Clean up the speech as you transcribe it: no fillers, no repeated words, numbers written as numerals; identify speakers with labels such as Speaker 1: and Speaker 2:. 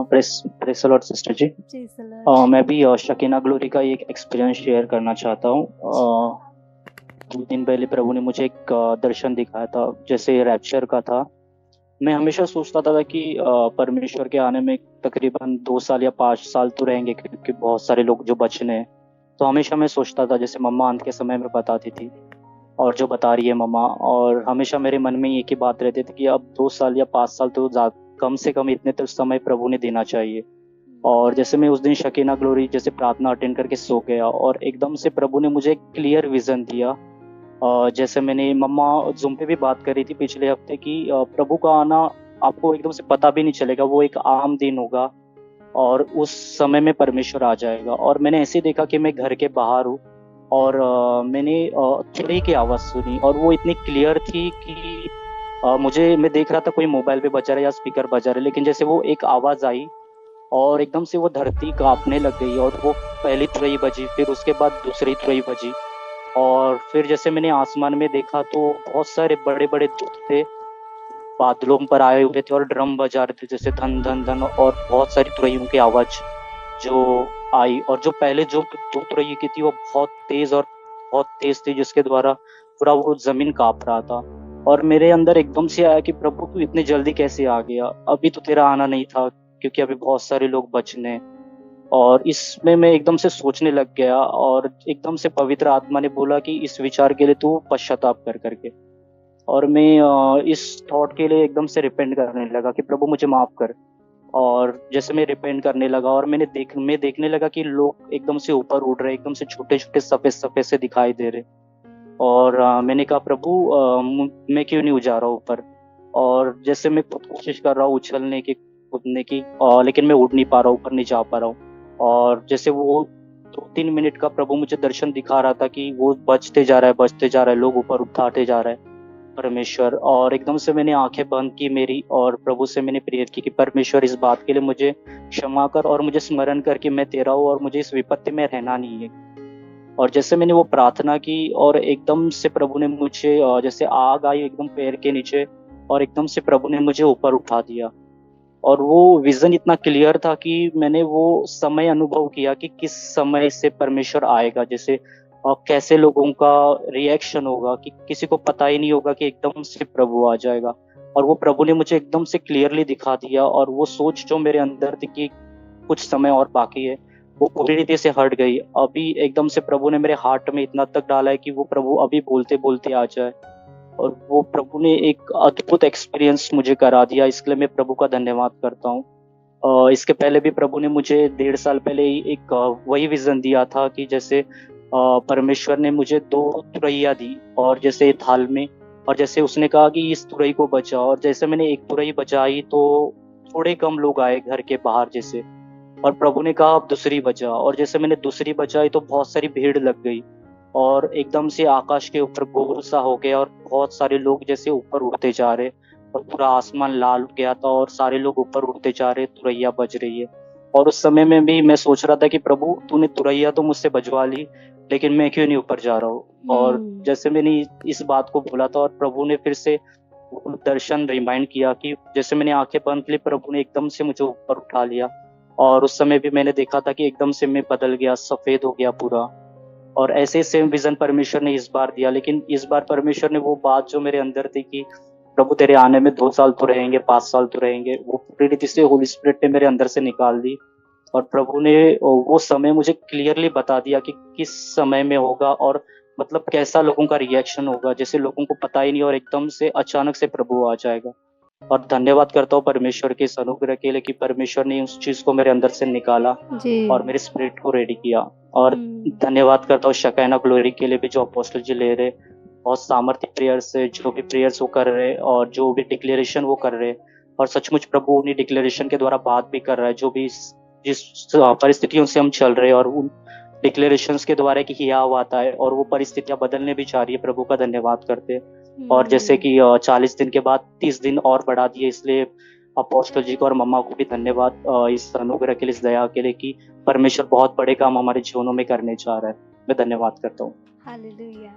Speaker 1: Press press Lord sister जी।
Speaker 2: जी सलट।
Speaker 1: मैं भी Shakina glory का एक एक्सपीरियंस शेयर करना चाहता हूँ। 2 दिन पहले प्रभु ने मुझे एक दर्शन दिखाया था, जैसे रैप्चर का था। मैं हमेशा सोचता था कि परमेश्वर के आने में तकरीबन 2 साल या 5 साल तो रहेंगे, क्योंकि बहुत सारे लोग जो बचने हैं। तो हमेशा मैं सोचता था, जैसे मम्मा अंत के समय में बताती थी और जो बता रही है मम्मा, और हमेशा मेरे मन में एक ही बात रहती थी कि अब 2 साल या 5 साल तो कम से कम इतने तो समय प्रभु ने देना चाहिए। और जैसे मैं उस दिन शकीना ग्लोरी जैसे प्रार्थना अटेंड करके सो गया, और एकदम से प्रभु ने मुझे एक क्लियर विजन दिया। जैसे मैंने मम्मा जूम पे भी बात करी थी पिछले हफ्ते की, प्रभु का आना आपको एकदम से पता भी नहीं चलेगा, वो एक आम दिन होगा और उस समय में परमेश्वर आ जाएगा। और मैंने ऐसे देखा कि मैं घर के बाहर हूँ, और मैंने चिड़ै की आवाज़ सुनी, और वो इतनी क्लियर थी कि मैं देख रहा था कोई मोबाइल पे बजा रहा है या स्पीकर बजा रहा है, लेकिन जैसे वो एक आवाज़ आई और एकदम से वो धरती कांपने लग गई, और वो पहली तुरई बजी, फिर उसके बाद दूसरी तुरई बजी। और फिर जैसे मैंने आसमान में देखा तो बहुत सारे बड़े बड़े दूत थे, बादलों पर आए हुए थे और ड्रम बजा रहे थे, जैसे धन धन धन, और बहुत सारी तुरैयों की आवाज जो आई। और जो पहले जो दो तुरैया की थी वो बहुत तेज थी, जिसके द्वारा पूरा वो जमीन कांप रहा था। और मेरे अंदर एकदम से आया कि प्रभु तू इतनी जल्दी कैसे आ गया, अभी तो तेरा आना नहीं था, क्योंकि अभी बहुत सारे लोग बचने। और इसमें मैं एकदम से सोचने लग गया, और एकदम से पवित्र आत्मा ने बोला कि इस विचार के लिए तू पश्चाताप कर करके। और मैं इस थॉट के लिए एकदम से रिपेंट करने लगा कि प्रभु मुझे माफ कर। और जैसे मैं रिपेंट करने लगा, और मैं देखने लगा कि लोग एकदम से ऊपर उड़ रहे, एकदम से छोटे छोटे सफेद सफेद से दिखाई दे रहे। और मैंने कहा प्रभु, मैं क्यों नहीं जा रहा ऊपर। और जैसे मैं खुद कोशिश कर रहा हूँ उछलने की, कूदने की, लेकिन मैं उड़ नहीं पा रहा हूँ, ऊपर नहीं जा पा रहा हूँ। और जैसे वो 2-3 मिनट का प्रभु मुझे दर्शन दिखा रहा था कि वो बचते जा रहा है, लोग ऊपर उठाते जा रहा है परमेश्वर। और एकदम से मैंने आंखें बंद की मेरी, और प्रभु से मैंने प्रेयर की कि परमेश्वर इस बात के लिए मुझे क्षमा कर, और मुझे स्मरण कर कि मैं तेरा हूँ और मुझे इस विपत्ति में रहना नहीं है। और जैसे मैंने वो प्रार्थना की, और एकदम से प्रभु ने मुझे जैसे आग आई एकदम पैर के नीचे, और एकदम से प्रभु ने मुझे ऊपर उठा दिया। और वो विजन इतना क्लियर था कि मैंने वो समय अनुभव किया कि किस समय से परमेश्वर आएगा, जैसे कैसे लोगों का रिएक्शन होगा, कि किसी को पता ही नहीं होगा कि एकदम से प्रभु आ जाएगा। और वो प्रभु ने मुझे एकदम से क्लियरली दिखा दिया, और वो सोच जो मेरे अंदर थी कि कुछ समय और बाकी है, वो पूरी रीति से हट गई। अभी एकदम से प्रभु ने मेरे हार्ट में इतना तक डाला है कि वो प्रभु अभी बोलते बोलते आ जाए। और वो प्रभु ने एक अद्भुत एक्सपीरियंस मुझे करा दिया, इसके लिए मैं प्रभु का धन्यवाद करता हूँ। इसके पहले भी प्रभु ने मुझे 1.5 साल पहले ही एक वही विजन दिया था कि जैसे परमेश्वर ने मुझे 2 तुरैया दी, और जैसे थाल में, और जैसे उसने कहा कि इस तुरई को बचाओ, और जैसे मैंने एक तुरई बचाई तो थोड़े कम लोग आए घर के बाहर जैसे। और प्रभु ने कहा अब दूसरी बचा, और जैसे मैंने दूसरी बचाई तो बहुत सारी भीड़ लग गई, और एकदम से आकाश के ऊपर गोल सा हो गया, और बहुत सारे लोग जैसे ऊपर उड़ते जा रहे, और पूरा आसमान लाल हो गया था, और सारे लोग ऊपर उड़ते जा रहे, तुरैया बज रही है। और उस समय में भी मैं सोच रहा था कि प्रभु तूने तुरैया तो मुझसे बजवा ली, लेकिन मैं क्यों नहीं ऊपर जा रहा हूँ। और जैसे मैंने इस बात को बोला था, और प्रभु ने फिर से वो दर्शन रिमाइंड किया कि जैसे मैंने आंखें बंद की, प्रभु ने एकदम से मुझे ऊपर उठा लिया। और उस समय भी मैंने देखा था कि एकदम से मैं बदल गया, सफेद हो गया पूरा। और ऐसे सेम विजन परमेश्वर ने इस बार दिया, लेकिन इस बार परमेश्वर ने वो बात जो मेरे अंदर थी कि प्रभु तेरे आने में 2 साल तो रहेंगे, 5 साल तो रहेंगे, वो पूरी रीति से होली स्पिरिट ने मेरे अंदर से निकाल दी। और प्रभु ने वो समय मुझे क्लियरली बता दिया कि किस समय में होगा, और मतलब कैसा लोगों का रिएक्शन होगा, जैसे लोगों को पता ही नहीं, और एकदम से अचानक से प्रभु आ जाएगा। और धन्यवाद करता हूँ परमेश्वर के इस अनुग्रह के लिए कि परमेश्वर ने उस चीज को मेरे अंदर से निकाला
Speaker 2: जी।
Speaker 1: और मेरे स्पिरिट को रेडी किया। और
Speaker 2: हम्म।
Speaker 1: धन्यवाद करता हूँ शकैना ग्लोरी के लिए भी, जो अपोस्टल जी ले रहे, बहुत सामर्थ्य प्रेयर्स से जो भी प्रेयर्स वो कर रहे, और जो भी डिक्लेरेशन वो कर रहे। और सचमुच प्रभु उन्हीं डिक्लेरेशन के द्वारा बात भी कर रहा है, जो भी जिस परिस्थितियों से हम चल रहे हैं, और उन डिक्लेरेशंस के द्वारा कि हियाव आता है, और वो परिस्थितियां बदलने भी चाह रही है, प्रभु का धन्यवाद करते हैं। और जैसे कि 40 दिन के बाद 30 दिन और बढ़ा दिए, इसलिए अपोस्टल जी को और मम्मा को भी धन्यवाद, इस अनुग्रह के लिए, इस दया के लिए कि परमेश्वर बहुत बड़े काम हमारे जीवनों में करने जा रहा है। मैं धन्यवाद करता हूँ।
Speaker 2: हालेलुया।